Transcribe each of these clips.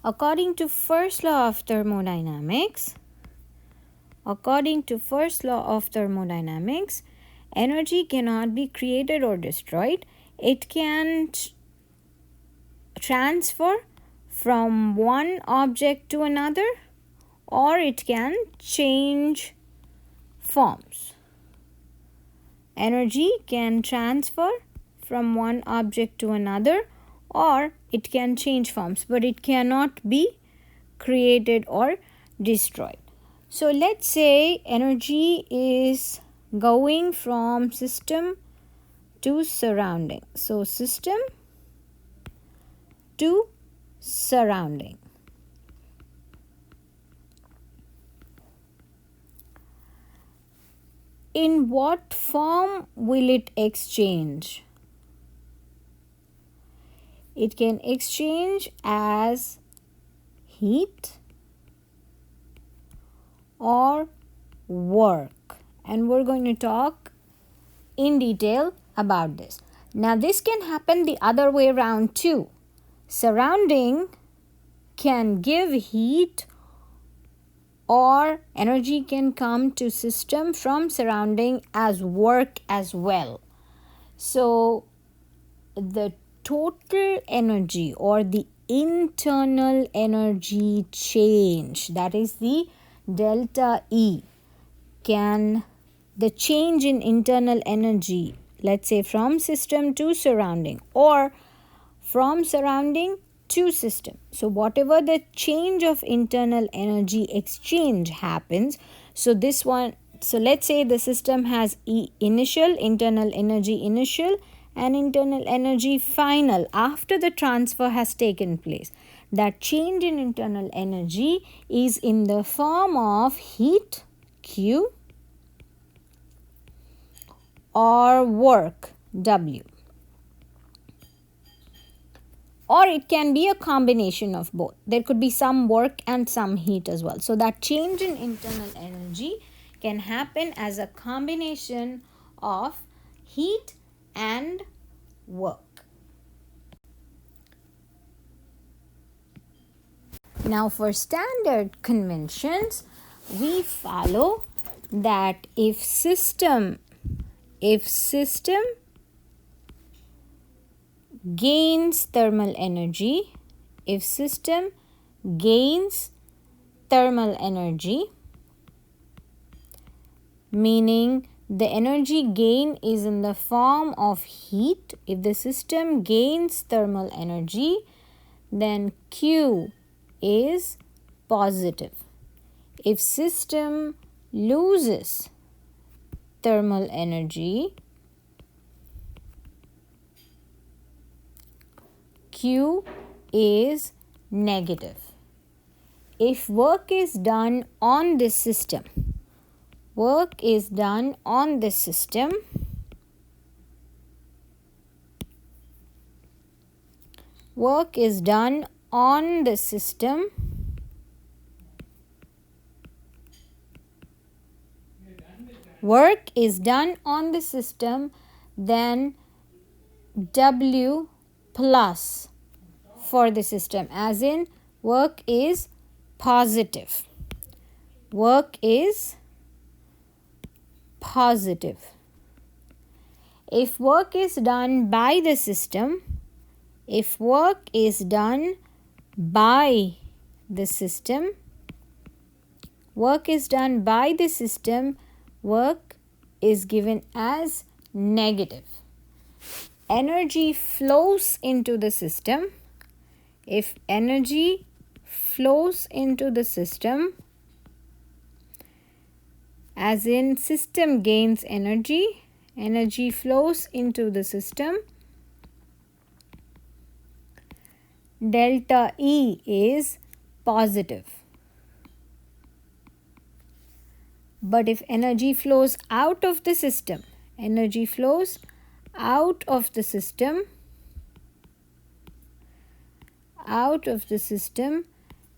According to first law of thermodynamics, energy cannot be created or destroyed. It can transfer from one object to another, or it can change forms. Energy can transfer from one object to another, or it can change forms, but it cannot be created or destroyed. So let's say energy is going from system to surrounding. So system to surrounding. In what form will it exchange? It can exchange as heat or work, and we're going to talk in detail about this. Now this can happen the other way around too. Surrounding can give heat, or energy can come to system from surrounding as work as well. So the total energy or the internal energy change, that is the delta E, the change in internal energy, let's say from system to surrounding or from surrounding to system. So whatever the change of internal energy exchange happens, so let's say the system has initial, internal energy initial, and internal energy final after the transfer has taken place. That change in internal energy is in the form of heat, Q, or work, W. Or it can be a combination of both. There could be some work and some heat as well. So that change in internal energy can happen as a combination of heat and work. Now for standard conventions, we follow that if system gains thermal energy, meaning the energy gain is in the form of heat. If the system gains thermal energy, then Q is positive. If system loses thermal energy, Q is negative. If work is done on this system, work is done on the system, then W plus for the system, as in work is positive. If work is done by the system, work is given as negative. Energy flows into the system. If energy flows into the system, as in system gains energy flows into the system, delta E is positive. But if energy flows out of the system,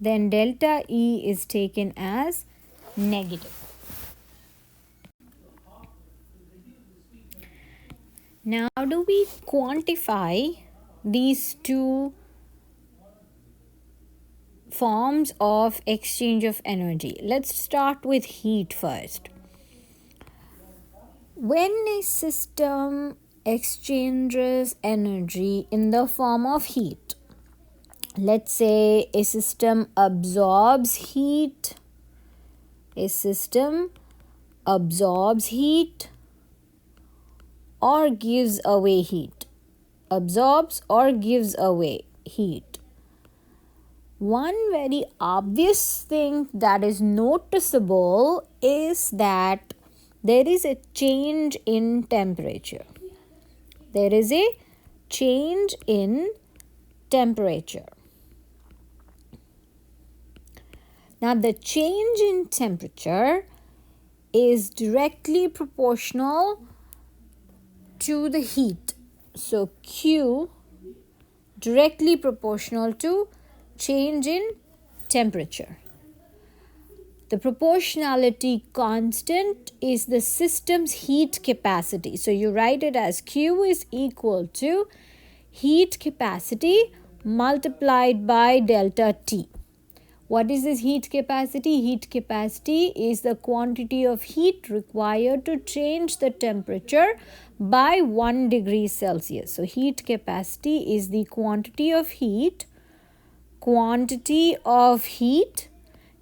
then delta E is taken as negative. Now, do we quantify these two forms of exchange of energy. Let's start with heat first. When a system exchanges energy in the form of heat, let's say a system absorbs heat, or gives away heat. Absorbs or gives away heat. One very obvious thing that is noticeable is that there is a change in temperature. There is a change in temperature. Now, the change in temperature is directly proportional to the heat. So, Q directly proportional to change in temperature. The proportionality constant is the system's heat capacity. So, you write it as Q is equal to heat capacity multiplied by delta T. What is this heat capacity? Heat capacity is the quantity of heat required to change the temperature by 1 degree Celsius. So, heat capacity is the quantity of heat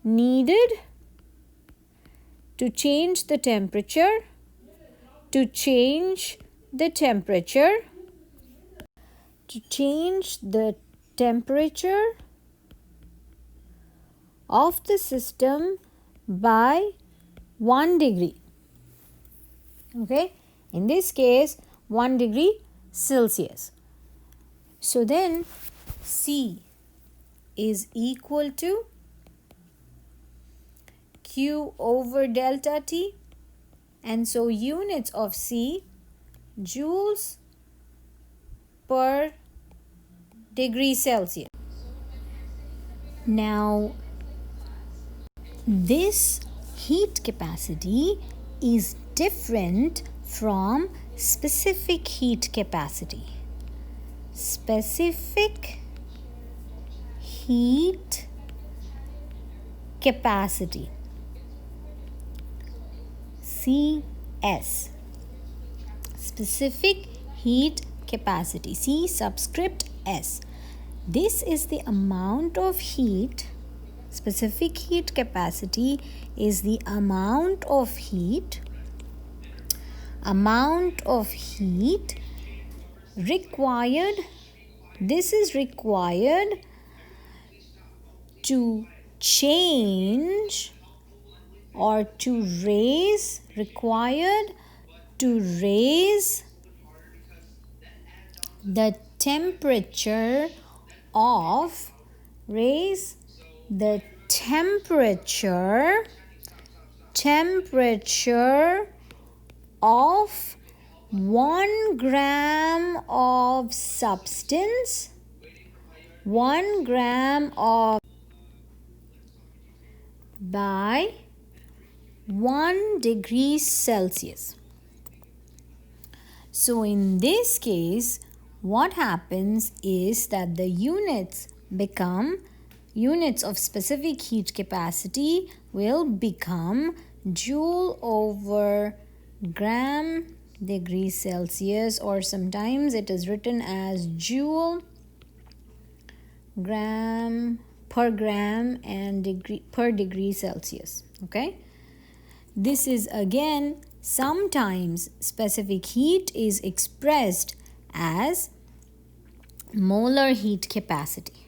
needed to change the temperature of the system by 1 degree. Okay, in this case 1 degree Celsius. So then C is equal to Q over delta T, and so units of C, joules per degree Celsius. Now, this heat capacity is different from specific heat capacity. Specific heat capacity, CS. Specific heat capacity, C subscript S. This is the amount of heat. Specific heat capacity is the amount of heat required. This is required to change or to raise, the temperature of, of 1 gram of substance, 1 gram of by 1 degree Celsius. So in this case, what happens is that the units of specific heat capacity will become joule over gram degree Celsius, or sometimes it is written as joule per gram and per degree Celsius. Okay, this is again, sometimes specific heat is expressed as molar heat capacity.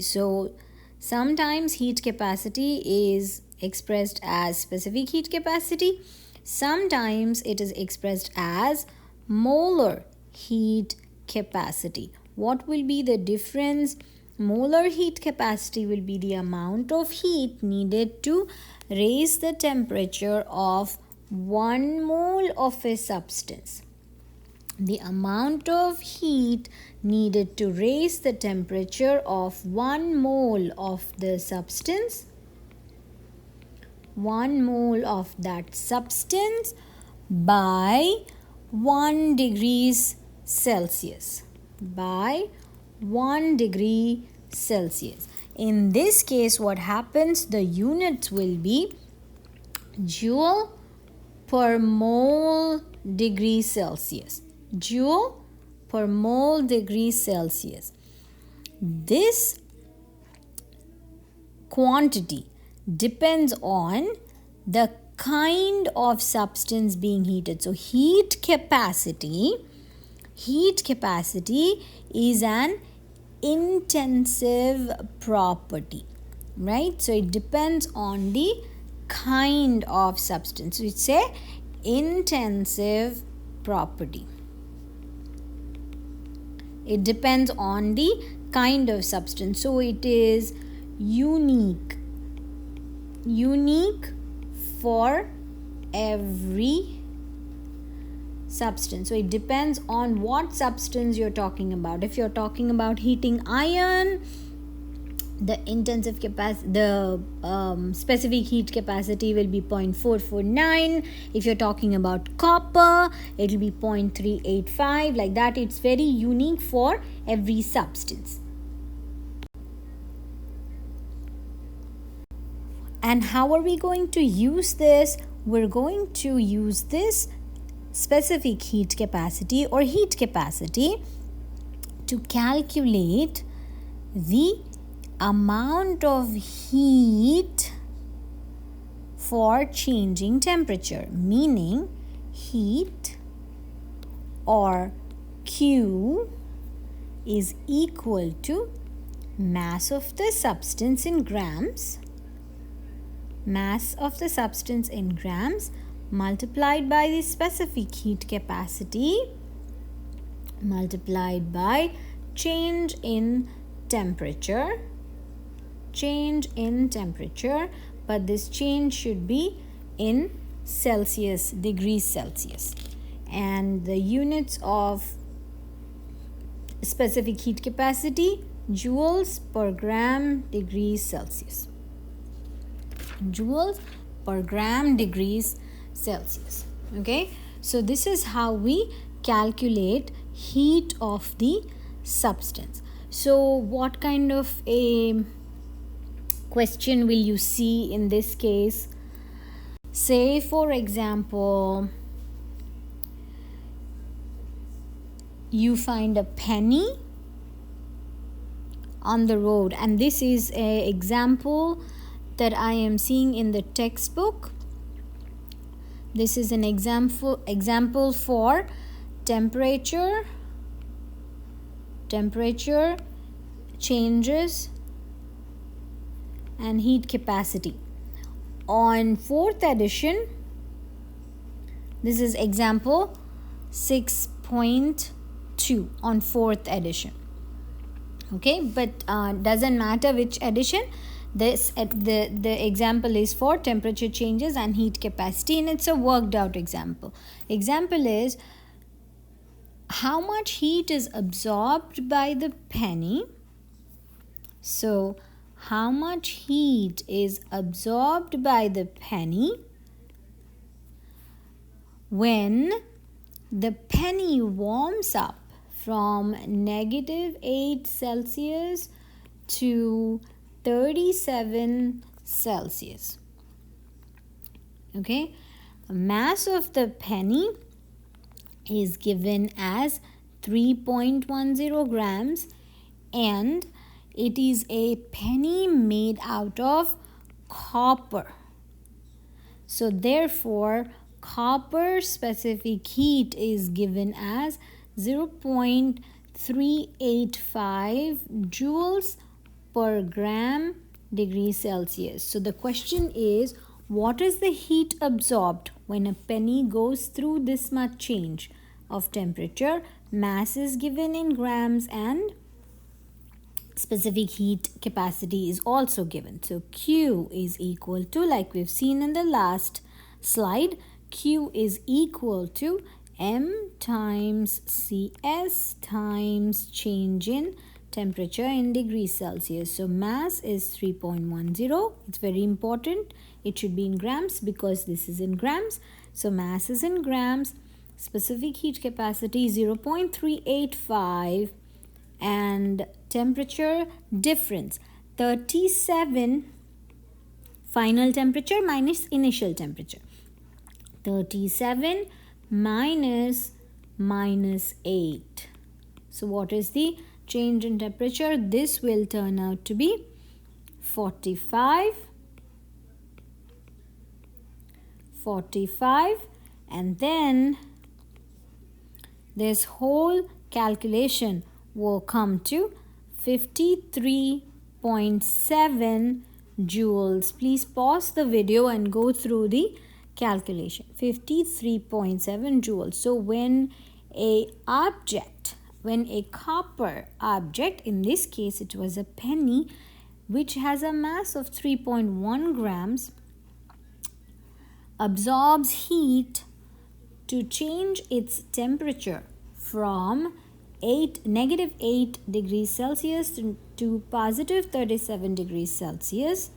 So sometimes heat capacity is expressed as specific heat capacity. Sometimes it is expressed as molar heat capacity. What will be the difference? Molar heat capacity will be the amount of heat needed to raise the temperature of 1 mole of a substance. The amount of heat needed to raise the temperature of 1 mole of the substance, 1 mole of that substance by 1 degrees Celsius. By 1 degree Celsius. In this case, what happens? The units will be joule per mole degree Celsius. Joule per mole degree Celsius. This quantity depends on the kind of substance being heated. So heat capacity is an intensive property, right? So it depends on the kind of substance. So it's a intensive property. It depends on the kind of substance. So it is unique for every substance. So it depends on what substance you're talking about. If you're talking about heating iron, the intensive capacity, the specific heat capacity will be 0.449. If you're talking about copper, it will be 0.385. Like that, it's very unique for every substance. And how are we going to use this? We're going to use this specific heat capacity or heat capacity to calculate the amount of heat for changing temperature, meaning heat, or Q, is equal to mass of the substance in grams, multiplied by the specific heat capacity multiplied by change in temperature, but this change should be in Celsius, degrees Celsius. And the units of specific heat capacity, joules per gram degrees Celsius. Joules per gram degrees Celsius. Okay, so this is how we calculate heat of the substance. So what kind of a question will you see in this case? Say for example, you find a penny on the road, and this is an example that I am seeing in the textbook. This is an example for temperature changes and heat capacity. On 4th edition, this is example 6.2 on 4th edition. Okay, but doesn't matter which edition. The example is for temperature changes and heat capacity, and it's a worked out example. Example is how much heat is absorbed by the penny. So how much heat is absorbed by the penny when the penny warms up from -8 Celsius to 37 Celsius. Okay, the mass of the penny is given as 3.10 grams, and it is a penny made out of copper. So therefore, copper specific heat is given as 0.385 joules per gram degree Celsius. So the question is, what is the heat absorbed when a penny goes through this much change of temperature? Mass is given in grams and specific heat capacity is also given. So Q is equal to, like we've seen in the last slide, Q is equal to M times CS times change in temperature in degrees Celsius. So mass is 3.10. It's very important. It should be in grams because this is in grams. So mass is in grams. Specific heat capacity 0.385 and temperature difference. 37 final temperature minus initial temperature. 37 minus -8. So what is the change in temperature? This will turn out to be 45, and then this whole calculation will come to 53.7 joules. Please pause the video and go through the calculation. 53.7 joules. So when a copper object, in this case it was a penny, which has a mass of 3.1 grams, absorbs heat to change its temperature from -8 degrees Celsius to positive 37 degrees Celsius,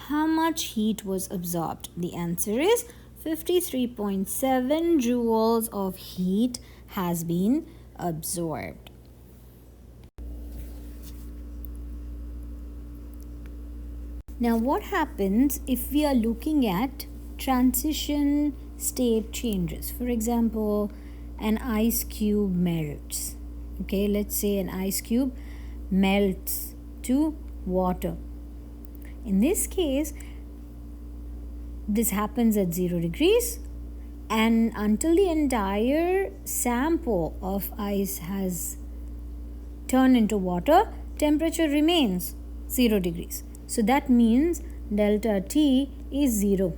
how much heat was absorbed? The answer is 53.7 joules of heat has been absorbed. Now what happens if we are looking at transition state changes? For example, an ice cube melts. Okay, let's say an ice cube melts to water. In this case, this happens at 0 degrees, and until the entire sample of ice has turned into water, temperature remains 0 degrees. So that means delta T is 0.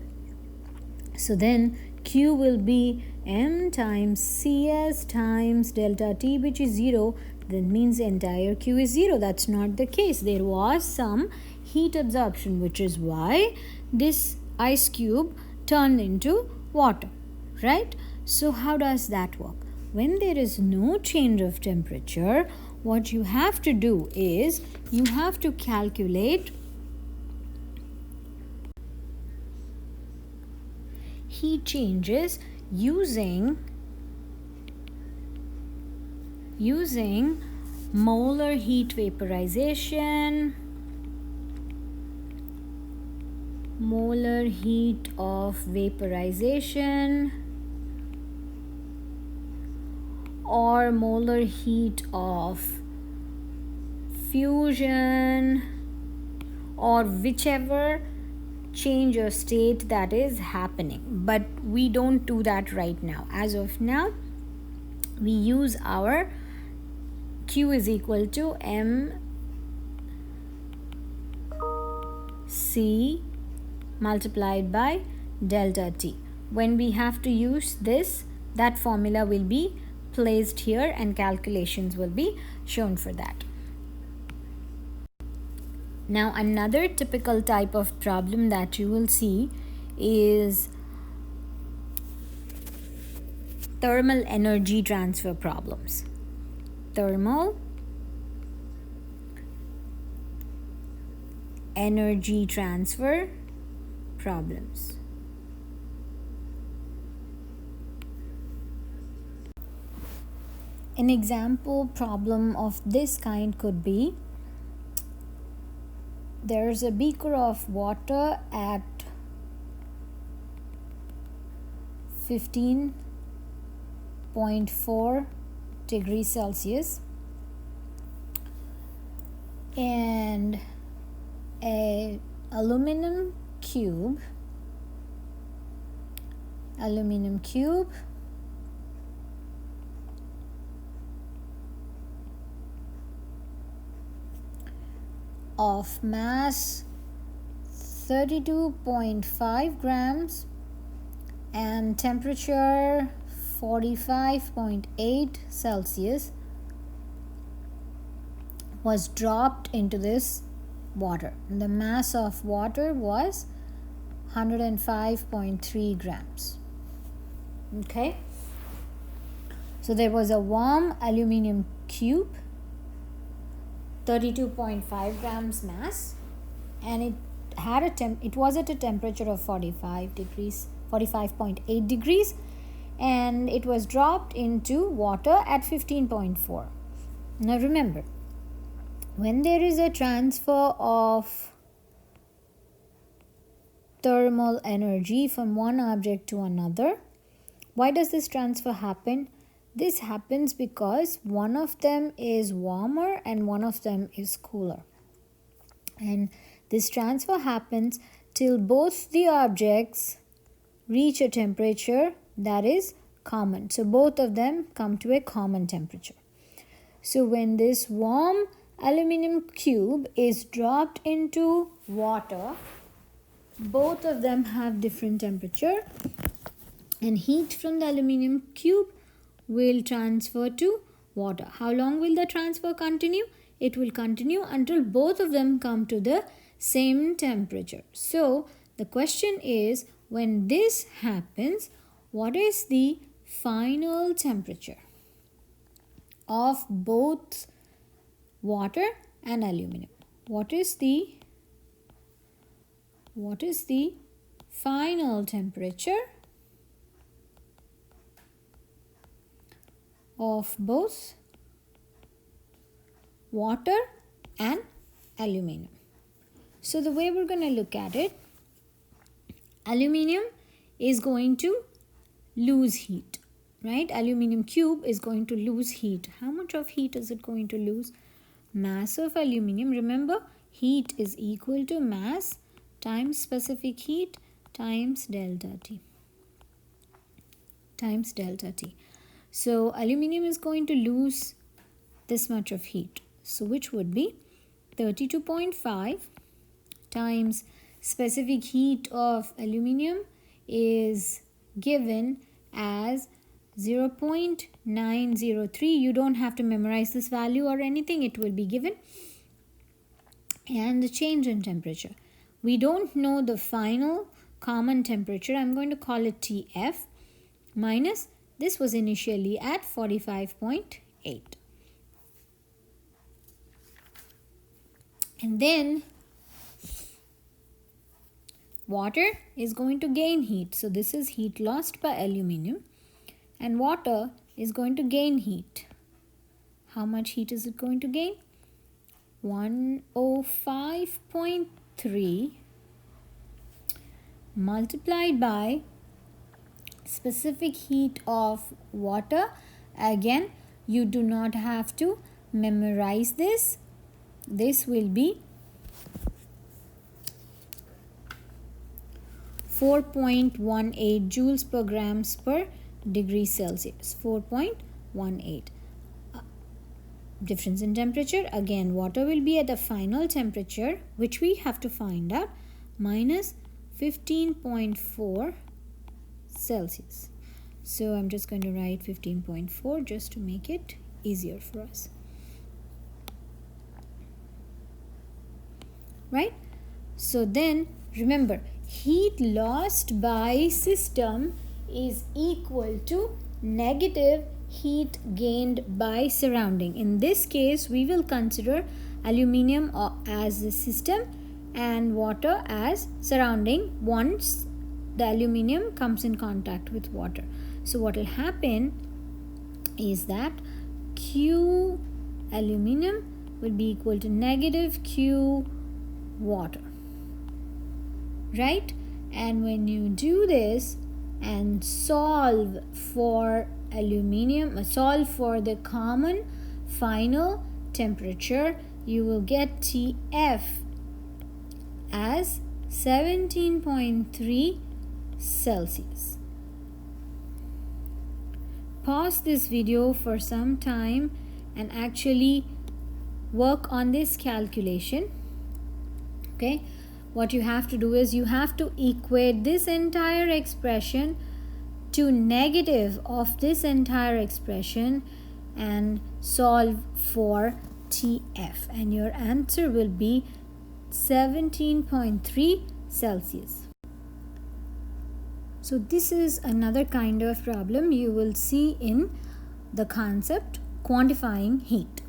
So then Q will be M times Cs times delta T, which is 0. That means the entire Q is 0. That's not the case. There was some heat absorption, which is why this ice cube turned into water, right? So how does that work? When there is no change of temperature, what you have to do is you have to calculate heat changes using molar heat vaporization, molar heat of vaporization, or molar heat of fusion, or whichever change of state that is happening. But we don't do that right now. As of now, we use our Q is equal to MC multiplied by delta T. When we have to use this, that formula will be placed here and calculations will be shown for that. Now another typical type of problem that you will see is thermal energy transfer problems. Thermal energy transfer problems. An example problem of this kind could be, there's a beaker of water at 15.4 degrees Celsius and a aluminum cube of mass 32.5 grams and temperature 45.8 Celsius was dropped into this water. The mass of water was 105.3 grams. Okay, so there was a warm aluminum cube, 32.5 grams mass, and it was at a temperature of 45.8 degrees, and it was dropped into water at 15.4. Now remember, when there is a transfer of thermal energy from one object to another, why does this transfer happen? This happens because one of them is warmer and one of them is cooler. And this transfer happens till both the objects reach a temperature that is common. So both of them come to a common temperature. So when this warm aluminum cube is dropped into water, both of them have different temperature, and heat from the aluminum cube will transfer to water. How long will the transfer continue? It will continue until both of them come to the same temperature. So the question is, when this happens, what is the final temperature of both water and aluminum? What is the final temperature of both water and aluminum? So the way we're going to look at it, aluminum is going to lose heat, right? Aluminum cube is going to lose heat. How much of heat is it going to lose? Mass of aluminum, remember, heat is equal to mass times specific heat times delta T. So aluminum is going to lose this much of heat. So which would be 32.5 times specific heat of aluminum is given as 0.903. You don't have to memorize this value or anything. It will be given. And the change in temperature. We don't know the final common temperature. I'm going to call it TF minus, this was initially at 45.8. And then water is going to gain heat. So this is heat lost by aluminum. And water is going to gain heat. How much heat is it going to gain? 105.3 multiplied by specific heat of water. Again, you do not have to memorize this. This will be 4.18 joules per grams per degree Celsius. 4.18. Difference in temperature. Again, water will be at the final temperature, which we have to find out, minus 15.4 Celsius. So I'm just going to write 15.4 just to make it easier for us. Right? So then remember, heat lost by system is equal to negative heat gained by surrounding. In this case, we will consider aluminum as the system and water as surrounding once the aluminum comes in contact with water. So what will happen is that Q aluminum will be equal to negative Q water, right? And when you do this and solve for aluminum, solve for the common final temperature, you will get TF as 17.3 Celsius. Pause this video for some time and actually work on this calculation. Okay, what you have to do is you have to equate this entire expression to negative of this entire expression and solve for TF, and your answer will be 17.3 Celsius. So this is another kind of problem you will see in the concept quantifying heat.